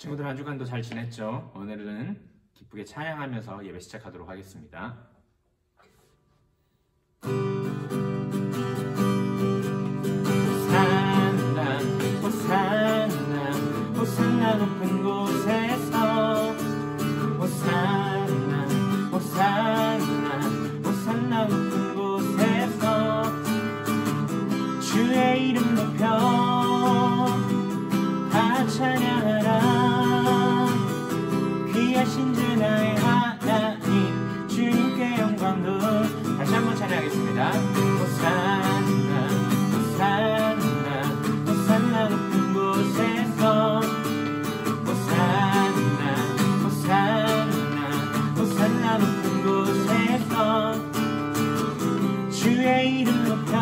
친구들 한 주간도 잘 지냈죠? 오늘은 기쁘게 찬양하면서 예배 시작하도록 하겠습니다. 호산나 호산나 호산나 높은 곳에서 호산나 호산나 호산나 높은 곳에서 주의 이름 높여 다 찬양하라. 귀하신 주 나의 하나님 주님께 영광도. 다시 한번 찬양하겠습니다. 호산나 호산나 호산나 높은 곳에서 호산나 호산나 호산나 높은 곳에서 주의 이름 높여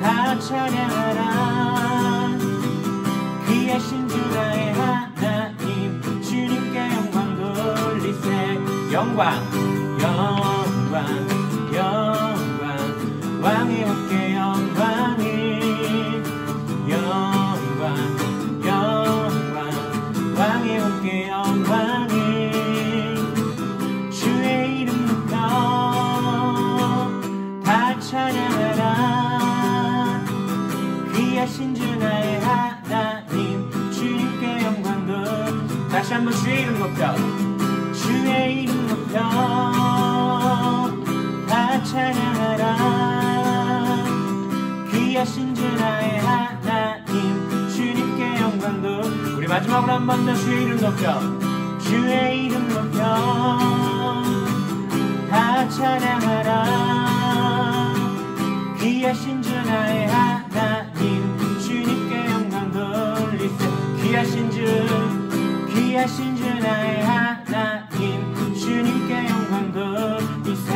다 찬양하라. 귀하신 주 나의 하나님 주님께 영광 돌리세. 영광 영광 영광 왕의 왕께 영광이 영광 영광 왕의 왕께 영광이 주의 이름 높여 다 찬양하라. 귀하신 주 나의 하나님 주님께 영광도. 다시 한번 주의 이름 높여 주의 이름 높여 다 찬양하라. 귀하신 주 나의 하나님 주님께 영광도. 우리 마지막으로 한 번 더 주의 이름 높여 주의 이름 높여 다 찬양하라. 귀하신 주 나의 하나님 주님께 영광 돌리세. 귀하신 주 나의 하나님 주님께 영광 돌리세.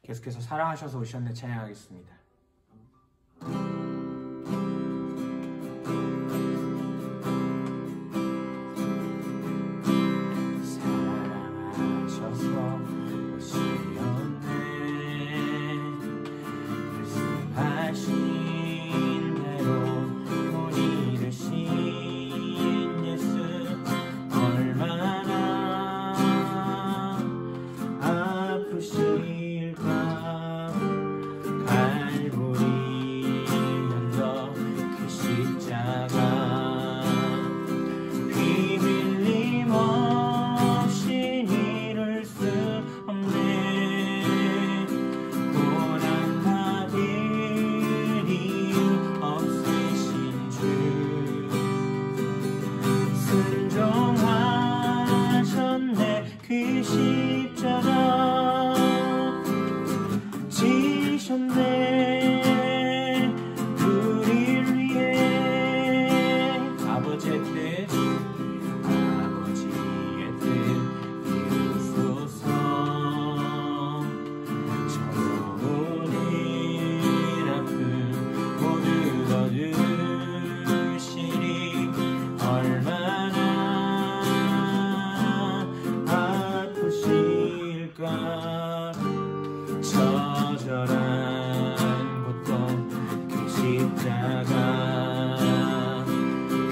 계속해서 사랑하셔서 오셨네 찬양하겠습니다. 사랑하셔서 오셨네 말씀하신 대로 돈 이루신 예수 얼마나 아프실까. 갈보리 연도 그 십자가 피 흘림 없이 이룰 수 없네. 고난 받을 이유 없으신 주 순종하셨네. 그 십자가 지셨네. 우리를 위해 아버지의 뜻 이루소서. 저로운 아픔 모두 거두시리. 얼마나 아프실까. 처절한 고통 그 십자가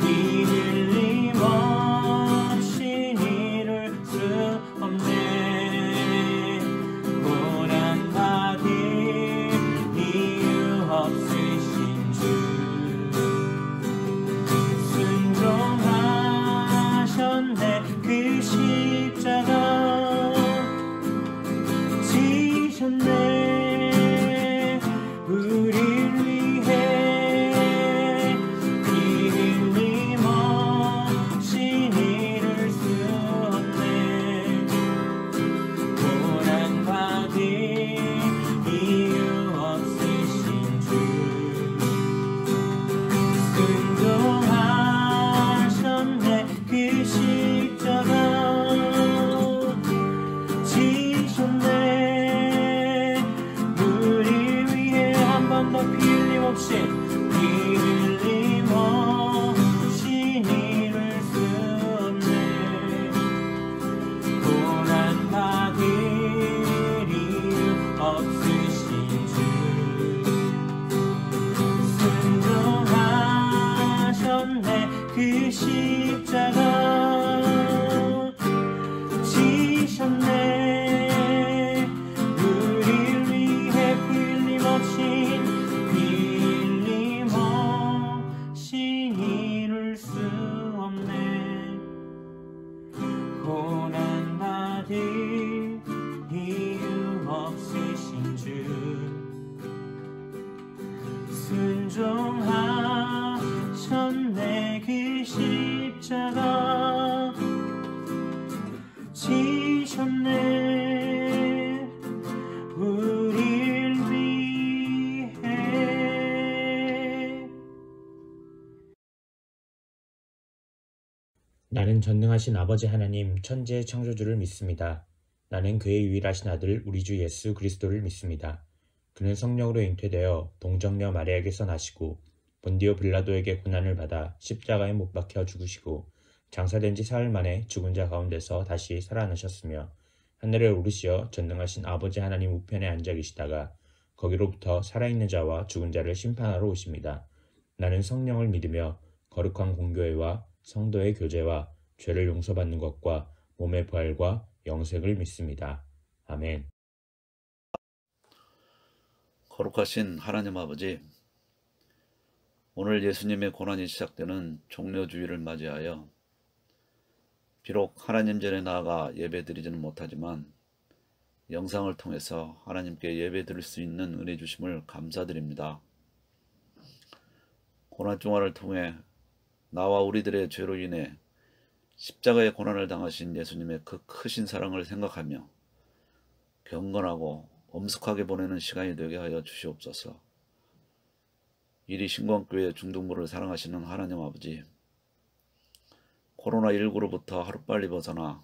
피 흘림 없이 이룰 수 없네. 고난 받을 이유 없으신 주 순종하셨네. 그 십자가 지셨네. 우리를 위해 피 흘림 없이 이룰 수 없네. 고난 받을 이유 없으신 주 순종하셨네. 그 십자가 지셨네. 우리 위해 한 번 더 피 흘림 없이 이룰 수 없네. 고난 받을 이유 없으신 주 순종 주 순종하셨네. 그 십자가 지셨네 우릴 위해. 나는 전능하신 아버지 하나님 천지의 창조주를 믿습니다. 나는 그의 유일하신 아들 우리 주 예수 그리스도를 믿습니다. 그는 성령으로 잉태되어 동정녀 마리아에게서 나시고 본디오 빌라도에게 고난을 받아 십자가에 못 박혀 죽으시고 장사된 지 사흘 만에 죽은 자 가운데서 다시 살아나셨으며 하늘에 오르시어 전능하신 아버지 하나님 우편에 앉아 계시다가 거기로부터 살아있는 자와 죽은 자를 심판하러 오십니다. 나는 성령을 믿으며 거룩한 공교회와 성도의 교제와 죄를 용서받는 것과 몸의 부활과 영생을 믿습니다. 아멘. 거룩하신 하나님 아버지, 오늘 예수님의 고난이 시작되는 종려주일을 맞이하여 비록 하나님 전에 나아가 예배드리지는 못하지만 영상을 통해서 하나님께 예배드릴 수 있는 은혜 주심을 감사드립니다. 고난중화를 통해 나와 우리들의 죄로 인해 십자가의 고난을 당하신 예수님의 그 크신 사랑을 생각하며 경건하고 엄숙하게 보내는 시간이 되게 하여 주시옵소서. 이리 신광교회 중등부를 사랑하시는 하나님 아버지, 코로나19로부터 하루빨리 벗어나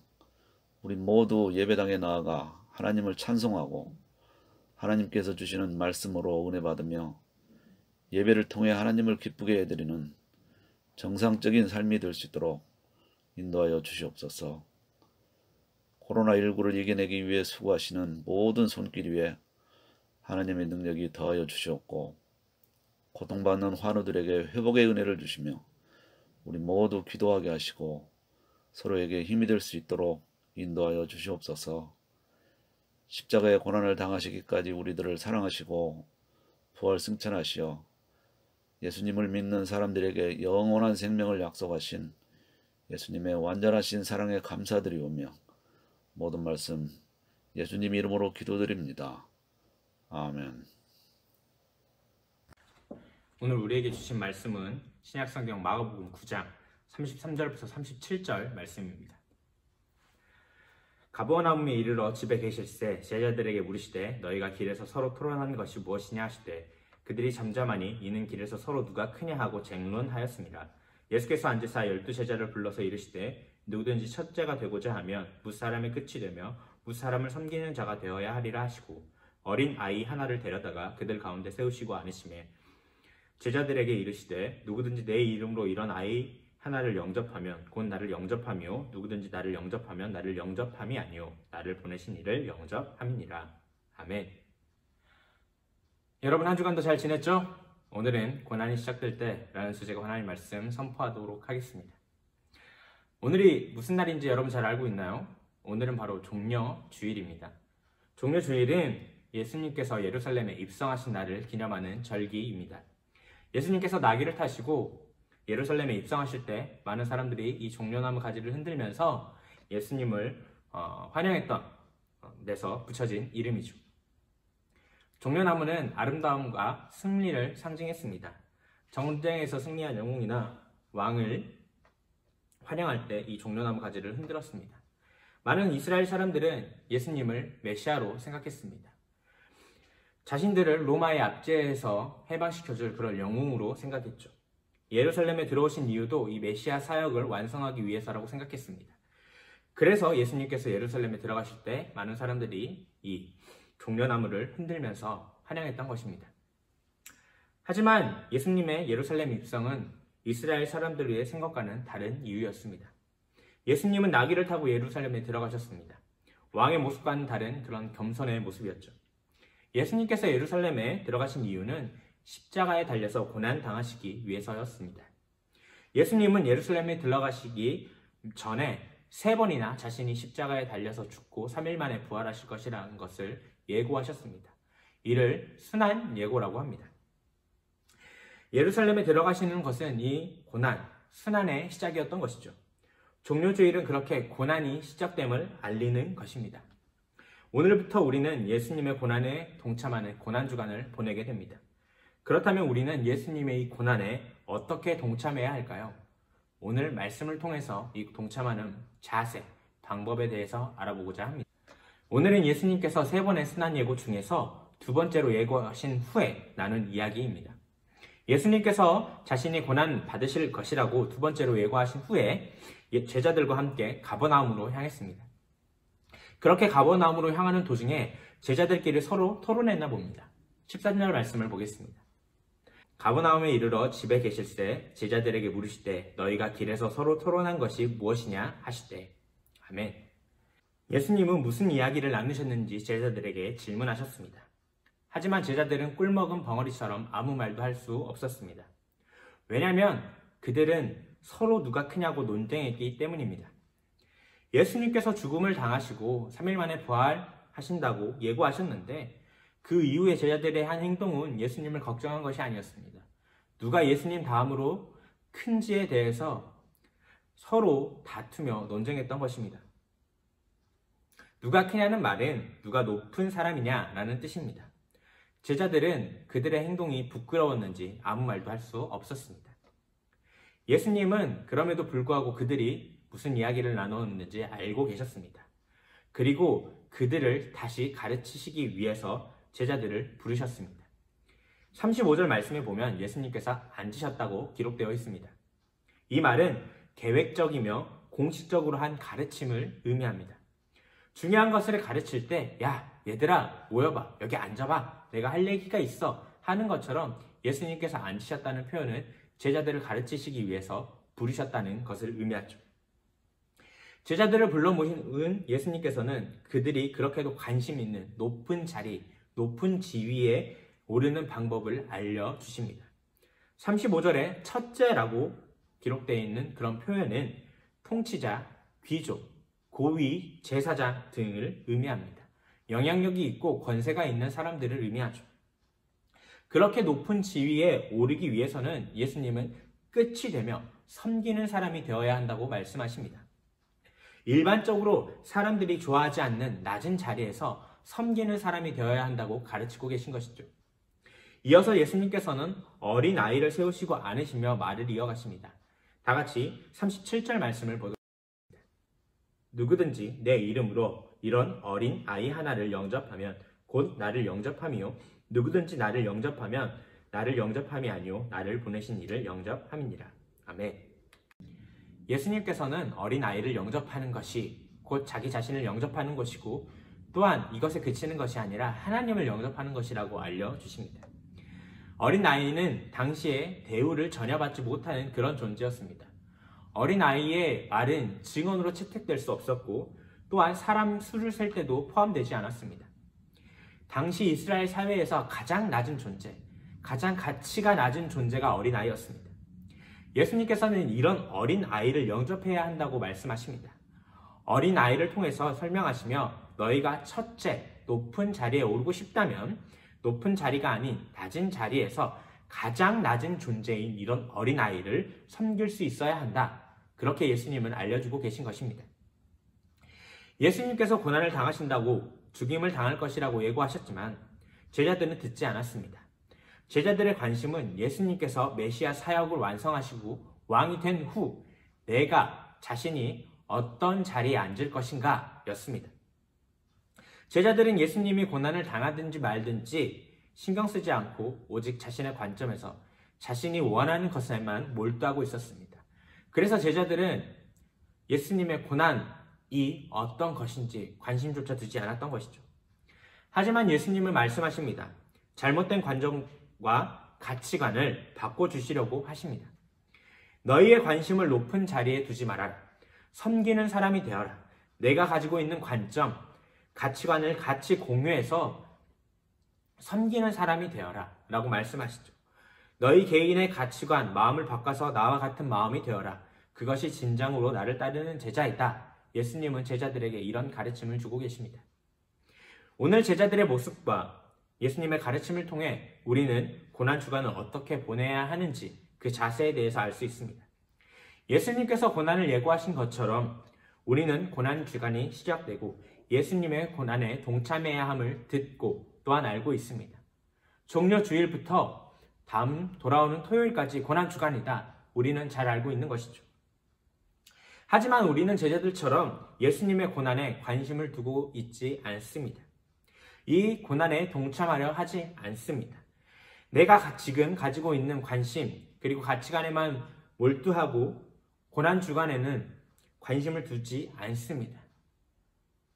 우리 모두 예배당에 나아가 하나님을 찬송하고 하나님께서 주시는 말씀으로 은혜 받으며 예배를 통해 하나님을 기쁘게 해드리는 정상적인 삶이 될 수 있도록 인도하여 주시옵소서. 코로나19를 이겨내기 위해 수고하시는 모든 손길 위에 하나님의 능력이 더하여 주시옵고 고통받는 환우들에게 회복의 은혜를 주시며 우리 모두 기도하게 하시고 서로에게 힘이 될 수 있도록 인도하여 주시옵소서. 십자가의 고난을 당하시기까지 우리들을 사랑하시고 부활 승천하시어 예수님을 믿는 사람들에게 영원한 생명을 약속하신 예수님의 완전하신 사랑에 감사드리오며 모든 말씀 예수님 이름으로 기도드립니다. 아멘. 오늘 우리에게 주신 말씀은 신약성경 마가복음 9장 33절부터 37절 말씀입니다. 가버나움에 이르러 집에 계실새 제자들에게 물으시되 너희가 길에서 서로 토론하는 것이 무엇이냐 하시되 그들이 잠잠하니 이는 길에서 서로 누가 크냐 하고 쟁론하였습니다. 예수께서 앉으사 12제자를 불러서 이르시되 누구든지 첫째가 되고자 하면 무사람의 끝이 되며 무사람을 섬기는 자가 되어야 하리라 하시고 어린 아이 하나를 데려다가 그들 가운데 세우시고 앉으시매 제자들에게 이르시되 누구든지 내 이름으로 이런 아이 하나를 영접하면 곧 나를 영접하며 누구든지 나를 영접하면 나를 영접함이 아니요 나를 보내신 이를 영접함이니라. 아멘. 여러분 한 주간도 잘 지냈죠? 오늘은 고난이 시작될 때라는 주제가 하나님 말씀 선포하도록 하겠습니다. 오늘이 무슨 날인지 여러분 잘 알고 있나요? 오늘은 바로 종려주일입니다. 종려주일은 예수님께서 예루살렘에 입성하신 날을 기념하는 절기입니다. 예수님께서 나귀를 타시고 예루살렘에 입성하실 때 많은 사람들이 이 종려나무 가지를 흔들면서 예수님을 환영했던 데서 붙여진 이름이죠. 종려나무는 아름다움과 승리를 상징했습니다. 전쟁에서 승리한 영웅이나 왕을 환영할 때 이 종려나무 가지를 흔들었습니다. 많은 이스라엘 사람들은 예수님을 메시아로 생각했습니다. 자신들을 로마의 압제에서 해방시켜줄 그런 영웅으로 생각했죠. 예루살렘에 들어오신 이유도 이 메시아 사역을 완성하기 위해서라고 생각했습니다. 그래서 예수님께서 예루살렘에 들어가실 때 많은 사람들이 이 종려나무를 흔들면서 환영했던 것입니다. 하지만 예수님의 예루살렘 입성은 이스라엘 사람들의 생각과는 다른 이유였습니다. 예수님은 나귀를 타고 예루살렘에 들어가셨습니다. 왕의 모습과는 다른 그런 겸손의 모습이었죠. 예수님께서 예루살렘에 들어가신 이유는 십자가에 달려서 고난 당하시기 위해서였습니다. 예수님은 예루살렘에 들어가시기 전에 3번이나 자신이 십자가에 달려서 죽고 3일 만에 부활하실 것이라는 것을 예고하셨습니다. 이를 순환 예고라고 합니다. 예루살렘에 들어가시는 것은 이 고난, 순환의 시작이었던 것이죠. 종려주일은 그렇게 고난이 시작됨을 알리는 것입니다. 오늘부터 우리는 예수님의 고난에 동참하는 고난주간을 보내게 됩니다. 그렇다면 우리는 예수님의 이 고난에 어떻게 동참해야 할까요? 오늘 말씀을 통해서 이 동참하는 자세, 방법에 대해서 알아보고자 합니다. 오늘은 예수님께서 3번의 순환 예고 중에서 2번째로 예고하신 후에 나눈 이야기입니다. 예수님께서 자신이 고난 받으실 것이라고 2번째로 예고하신 후에 제자들과 함께 가버나움으로 향했습니다. 그렇게 가버나움으로 향하는 도중에 제자들끼리 서로 토론했나 봅니다. 14절 말씀을 보겠습니다. 가버나움에 이르러 집에 계실새 제자들에게 물으시되 너희가 길에서 서로 토론한 것이 무엇이냐 하시되 아멘. 예수님은 무슨 이야기를 나누셨는지 제자들에게 질문하셨습니다. 하지만 제자들은 꿀먹은 벙어리처럼 아무 말도 할 수 없었습니다. 왜냐하면 그들은 서로 누가 크냐고 논쟁했기 때문입니다. 예수님께서 죽음을 당하시고 3일 만에 부활하신다고 예고하셨는데 그 이후에 제자들의 한 행동은 예수님을 걱정한 것이 아니었습니다. 누가 예수님 다음으로 큰지에 대해서 서로 다투며 논쟁했던 것입니다. 누가 크냐는 말은 누가 높은 사람이냐라는 뜻입니다. 제자들은 그들의 행동이 부끄러웠는지 아무 말도 할 수 없었습니다. 예수님은 그럼에도 불구하고 그들이 무슨 이야기를 나눴는지 알고 계셨습니다. 그리고 그들을 다시 가르치시기 위해서 제자들을 부르셨습니다. 35절 말씀에 보면 예수님께서 앉으셨다고 기록되어 있습니다. 이 말은 계획적이며 공식적으로 한 가르침을 의미합니다. 중요한 것을 가르칠 때 야, 얘들아 모여봐, 여기 앉아봐, 내가 할 얘기가 있어 하는 것처럼 예수님께서 앉으셨다는 표현은 제자들을 가르치시기 위해서 부르셨다는 것을 의미하죠. 제자들을 불러 모신 예수님께서는 그들이 그렇게도 관심 있는 높은 자리, 높은 지위에 오르는 방법을 알려주십니다. 35절에 첫째라고 기록되어 있는 그런 표현은 통치자, 귀족, 고위, 제사장 등을 의미합니다. 영향력이 있고 권세가 있는 사람들을 의미하죠. 그렇게 높은 지위에 오르기 위해서는 예수님은 끝이 되며 섬기는 사람이 되어야 한다고 말씀하십니다. 일반적으로 사람들이 좋아하지 않는 낮은 자리에서 섬기는 사람이 되어야 한다고 가르치고 계신 것이죠. 이어서 예수님께서는 어린 아이를 세우시고 안으시며 말을 이어가십니다. 다 같이 37절 말씀을 보도록 하겠습니다. 누구든지 내 이름으로 이런 어린 아이 하나를 영접하면 곧 나를 영접함이요 누구든지 나를 영접하면 나를 영접함이 아니요 나를 보내신 이를 영접함이니라. 아멘. 예수님께서는 어린 아이를 영접하는 것이 곧 자기 자신을 영접하는 것이고 또한 이것에 그치는 것이 아니라 하나님을 영접하는 것이라고 알려주십니다. 어린 아이는 당시에 대우를 전혀 받지 못하는 그런 존재였습니다. 어린 아이의 말은 증언으로 채택될 수 없었고 또한 사람 수를 셀 때도 포함되지 않았습니다. 당시 이스라엘 사회에서 가장 낮은 존재, 가장 가치가 낮은 존재가 어린 아이였습니다. 예수님께서는 이런 어린 아이를 영접해야 한다고 말씀하십니다. 어린 아이를 통해서 설명하시며 너희가 첫째, 높은 자리에 오르고 싶다면 높은 자리가 아닌 낮은 자리에서 가장 낮은 존재인 이런 어린 아이를 섬길 수 있어야 한다. 그렇게 예수님은 알려주고 계신 것입니다. 예수님께서 고난을 당하신다고 죽임을 당할 것이라고 예고하셨지만 제자들은 듣지 않았습니다. 제자들의 관심은 예수님께서 메시아 사역을 완성하시고 왕이 된 후 내가 자신이 어떤 자리에 앉을 것인가 였습니다. 제자들은 예수님이 고난을 당하든지 말든지 신경 쓰지 않고 오직 자신의 관점에서 자신이 원하는 것에만 몰두하고 있었습니다. 그래서 제자들은 예수님의 고난이 어떤 것인지 관심조차 두지 않았던 것이죠. 하지만 예수님은 말씀하십니다. 잘못된 관점과 가치관을 바꿔주시려고 하십니다. 너희의 관심을 높은 자리에 두지 말아라. 섬기는 사람이 되어라. 내가 가지고 있는 관점, 가치관을 같이 공유해서 섬기는 사람이 되어라 라고 말씀하시죠. 너희 개인의 가치관, 마음을 바꿔서 나와 같은 마음이 되어라. 그것이 진정으로 나를 따르는 제자이다. 예수님은 제자들에게 이런 가르침을 주고 계십니다. 오늘 제자들의 모습과 예수님의 가르침을 통해 우리는 고난주간을 어떻게 보내야 하는지 그 자세에 대해서 알 수 있습니다. 예수님께서 고난을 예고하신 것처럼 우리는 고난주간이 시작되고 예수님의 고난에 동참해야 함을 듣고 또한 알고 있습니다. 종려 주일부터 다음 돌아오는 토요일까지 고난주간이다. 우리는 잘 알고 있는 것이죠. 하지만 우리는 제자들처럼 예수님의 고난에 관심을 두고 있지 않습니다. 이 고난에 동참하려 하지 않습니다. 내가 지금 가지고 있는 관심 그리고 가치관에만 몰두하고 고난주간에는 관심을 두지 않습니다.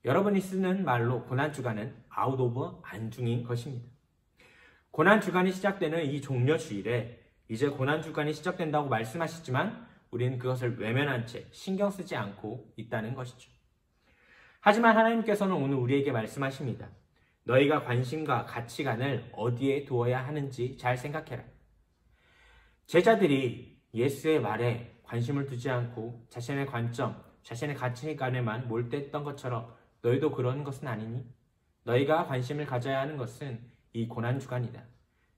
여러분이 쓰는 말로 고난주간은 아웃 오브 안중인 것입니다. 고난주간이 시작되는 이 종려주일에 이제 고난주간이 시작된다고 말씀하시지만 우리는 그것을 외면한 채 신경 쓰지 않고 있다는 것이죠. 하지만 하나님께서는 오늘 우리에게 말씀하십니다. 너희가 관심과 가치관을 어디에 두어야 하는지 잘 생각해라. 제자들이 예수의 말에 관심을 두지 않고 자신의 관점, 자신의 가치관에만 몰두했던 것처럼 너희도 그런 것은 아니니? 너희가 관심을 가져야 하는 것은 이 고난주간이다.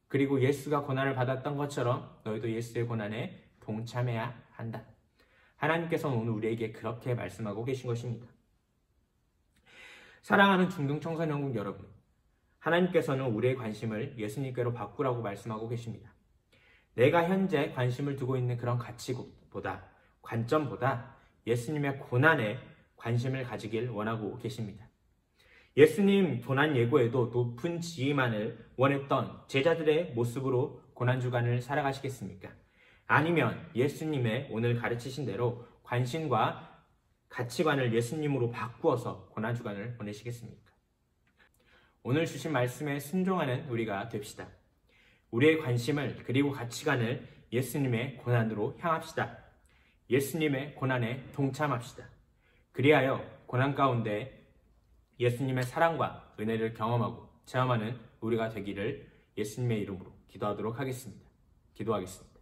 그리고 예수가 고난을 받았던 것처럼 너희도 예수의 고난에 동참해야 한다. 하나님께서는 오늘 우리에게 그렇게 말씀하고 계신 것입니다. 사랑하는 중등청소년국 여러분, 하나님께서는 우리의 관심을 예수님께로 바꾸라고 말씀하고 계십니다. 내가 현재 관심을 두고 있는 그런 가치보다, 관점보다 예수님의 고난에 관심을 가지길 원하고 계십니다. 예수님 고난 예고에도 높은 지위만을 원했던 제자들의 모습으로 고난주간을 살아가시겠습니까? 아니면 예수님의 오늘 가르치신 대로 관심과 가치관을 예수님으로 바꾸어서 고난주간을 보내시겠습니까? 오늘 주신 말씀에 순종하는 우리가 됩시다. 우리의 관심을 그리고 가치관을 예수님의 고난으로 향합시다. 예수님의 고난에 동참합시다. 그리하여 고난 가운데 예수님의 사랑과 은혜를 경험하고 체험하는 우리가 되기를 예수님의 이름으로 기도하도록 하겠습니다. 기도하겠습니다.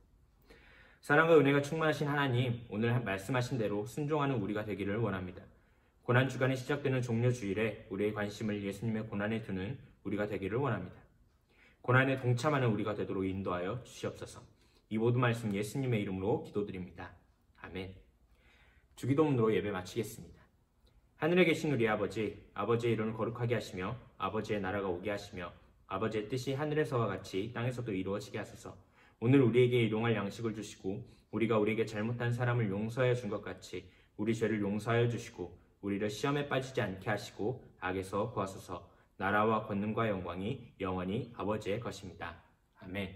사랑과 은혜가 충만하신 하나님, 오늘 말씀하신 대로 순종하는 우리가 되기를 원합니다. 고난주간이 시작되는 종려주일에 우리의 관심을 예수님의 고난에 두는 우리가 되기를 원합니다. 고난에 동참하는 우리가 되도록 인도하여 주시옵소서. 이 모든 말씀 예수님의 이름으로 기도드립니다. 아멘. 주기도문으로 예배 마치겠습니다. 하늘에 계신 우리 아버지, 아버지의 이름을 거룩하게 하시며 아버지의 나라가 오게 하시며 아버지의 뜻이 하늘에서와 같이 땅에서도 이루어지게 하소서. 오늘 우리에게 일용할 양식을 주시고 우리가 우리에게 잘못한 사람을 용서하여 준 것 같이 우리 죄를 용서하여 주시고 우리를 시험에 빠지지 않게 하시고 악에서 구하소서. 나라와 권능과 영광이 영원히 아버지의 것입니다. 아멘.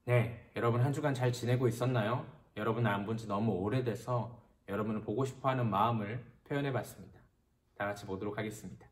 네, 여러분 한 주간 잘 지내고 있었나요? 여러분을 안 본 지 너무 오래돼서 여러분을 보고 싶어하는 마음을 표현해봤습니다. 다 같이 보도록 하겠습니다.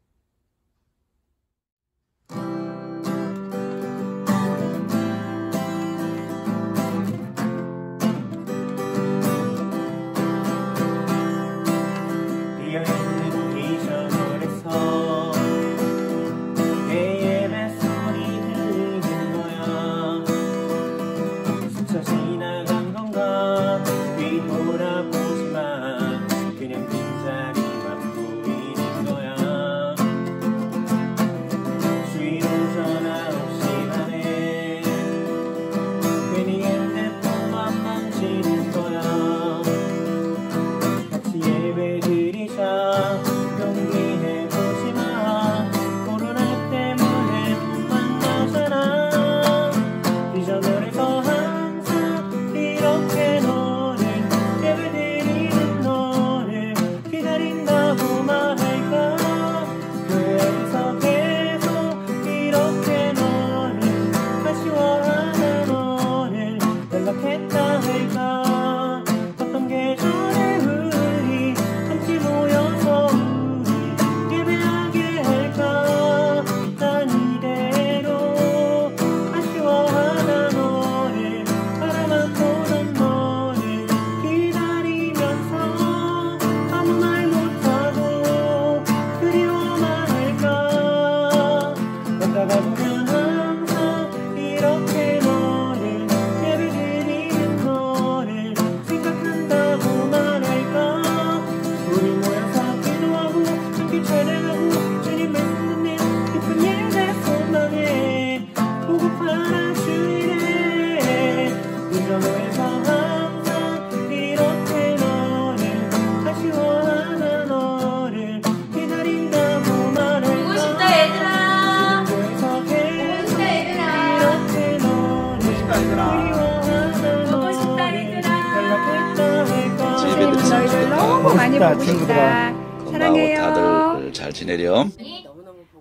친구들아. 보고 싶다. 건강하고 사랑해요. 다들 잘 지내렴.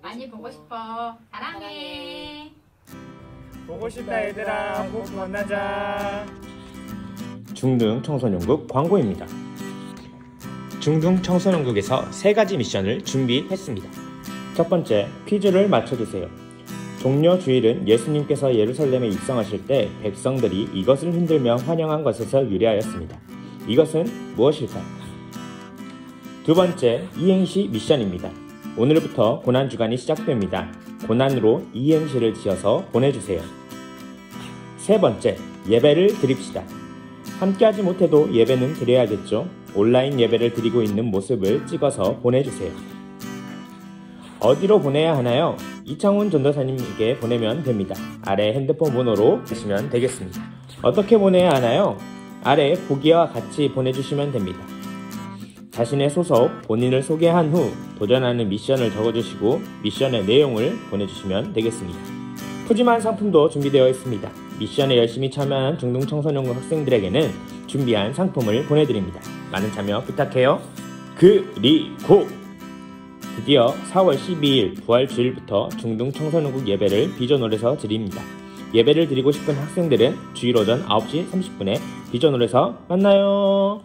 많이 보고 싶어. 사랑해. 보고 싶다 얘들아. 꼭 만나자. 중등 청소년국 광고입니다. 중등 청소년국에서 3가지 미션을 준비했습니다. 첫 번째, 퀴즈를 맞춰주세요. 종려 주일은 예수님께서 예루살렘에 입성하실 때 백성들이 이것을 흔들며 환영한 것에서 유래하였습니다. 이것은 무엇일까요? 두 번째, 이행시 미션입니다. 오늘부터 고난주간이 시작됩니다. 고난으로 이행시를 지어서 보내주세요. 세 번째, 예배를 드립시다. 함께하지 못해도 예배는 드려야겠죠. 온라인 예배를 드리고 있는 모습을 찍어서 보내주세요. 어디로 보내야 하나요? 이창훈 전도사님에게 보내면 됩니다. 아래 핸드폰 번호로 주시면 되겠습니다. 어떻게 보내야 하나요? 아래 보기와 같이 보내주시면 됩니다. 자신의 소속, 본인을 소개한 후 도전하는 미션을 적어주시고 미션의 내용을 보내주시면 되겠습니다. 푸짐한 상품도 준비되어 있습니다. 미션에 열심히 참여한 중등 청소년국 학생들에게는 준비한 상품을 보내드립니다. 많은 참여 부탁해요. 그리고 드디어 4월 12일 부활주일부터 중등 청소년국 예배를 비전홀에서 드립니다. 예배를 드리고 싶은 학생들은 주일 오전 9시 30분에 비전홀에서 만나요.